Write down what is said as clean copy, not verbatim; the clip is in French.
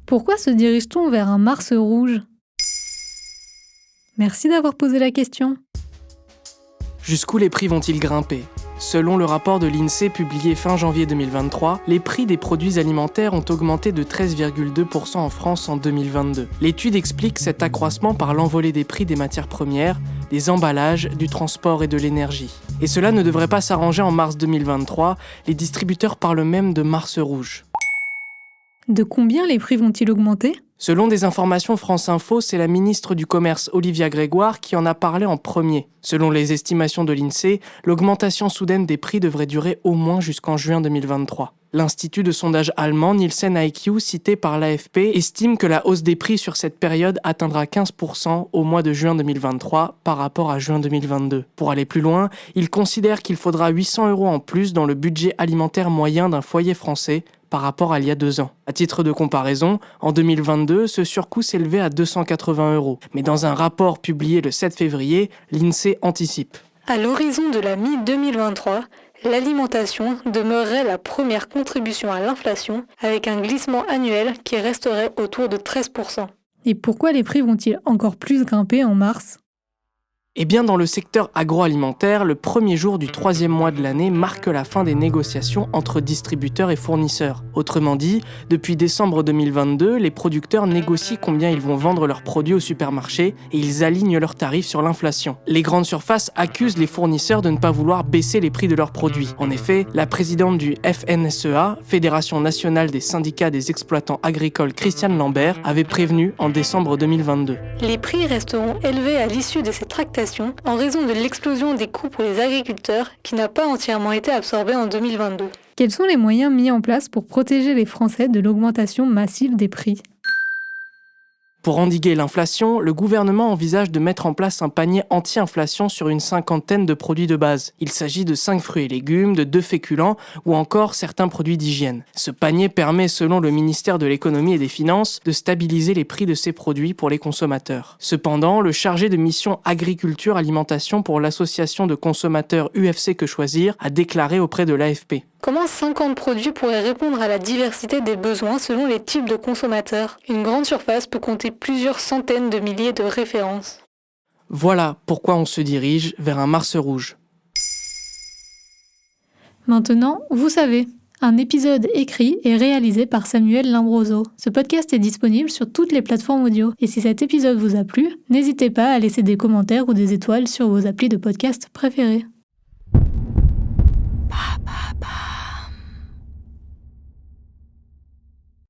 Pourquoi se dirige-t-on vers un Mars rouge ? Merci d'avoir posé la question. Jusqu'où les prix vont-ils grimper ? Selon le rapport de l'INSEE publié fin janvier 2023, les prix des produits alimentaires ont augmenté de 13,2% en France en 2022. L'étude explique cet accroissement par l'envolée des prix des matières premières, des emballages, du transport et de l'énergie. Et cela ne devrait pas s'arranger en mars 2023, les distributeurs parlent même de Mars rouge. De combien les prix vont-ils augmenter ? Selon des informations France Info, c'est la ministre du Commerce Olivia Grégoire qui en a parlé en premier. Selon les estimations de l'INSEE, l'augmentation soudaine des prix devrait durer au moins jusqu'en juin 2023. L'institut de sondage allemand Nielsen IQ, cité par l'AFP, estime que la hausse des prix sur cette période atteindra 15% au mois de juin 2023 par rapport à juin 2022. Pour aller plus loin, il considère qu'il faudra 800 € en plus dans le budget alimentaire moyen d'un foyer français par rapport à il y a 2 ans. À titre de comparaison, en 2022, ce surcoût s'élevait à 280 €. Mais dans un rapport publié le 7 février, l'INSEE anticipe. À l'horizon de la mi-2023, l'alimentation demeurerait la première contribution à l'inflation avec un glissement annuel qui resterait autour de 13%. Et pourquoi les prix vont-ils encore plus grimper en mars ? Eh bien, dans le secteur agroalimentaire, le premier jour du 3e mois de l'année marque la fin des négociations entre distributeurs et fournisseurs. Autrement dit, depuis décembre 2022, les producteurs négocient combien ils vont vendre leurs produits au supermarché et ils alignent leurs tarifs sur l'inflation. Les grandes surfaces accusent les fournisseurs de ne pas vouloir baisser les prix de leurs produits. En effet, la présidente du FNSEA, Fédération nationale des syndicats des exploitants agricoles, Christiane Lambert, avait prévenu en décembre 2022. Les prix resteront élevés à l'issue de ces tractations en raison de l'explosion des coûts pour les agriculteurs qui n'a pas entièrement été absorbée en 2022. Quels sont les moyens mis en place pour protéger les Français de l'augmentation massive des prix ? Pour endiguer l'inflation, le gouvernement envisage de mettre en place un panier anti-inflation sur une 50aine de produits de base. Il s'agit de 5 fruits et légumes, de 2 féculents ou encore certains produits d'hygiène. Ce panier permet, selon le ministère de l'Économie et des Finances, de stabiliser les prix de ces produits pour les consommateurs. Cependant, le chargé de mission agriculture-alimentation pour l'association de consommateurs UFC Que Choisir a déclaré auprès de l'AFP. Comment 50 produits pourraient répondre à la diversité des besoins selon les types de consommateurs ? Une grande surface peut compter plusieurs centaines de milliers de références. Voilà pourquoi on se dirige vers un Mars rouge. Maintenant, vous savez, un épisode écrit et réalisé par Samuel Limbroso. Ce podcast est disponible sur toutes les plateformes audio. Et si cet épisode vous a plu, n'hésitez pas à laisser des commentaires ou des étoiles sur vos applis de podcast préférés.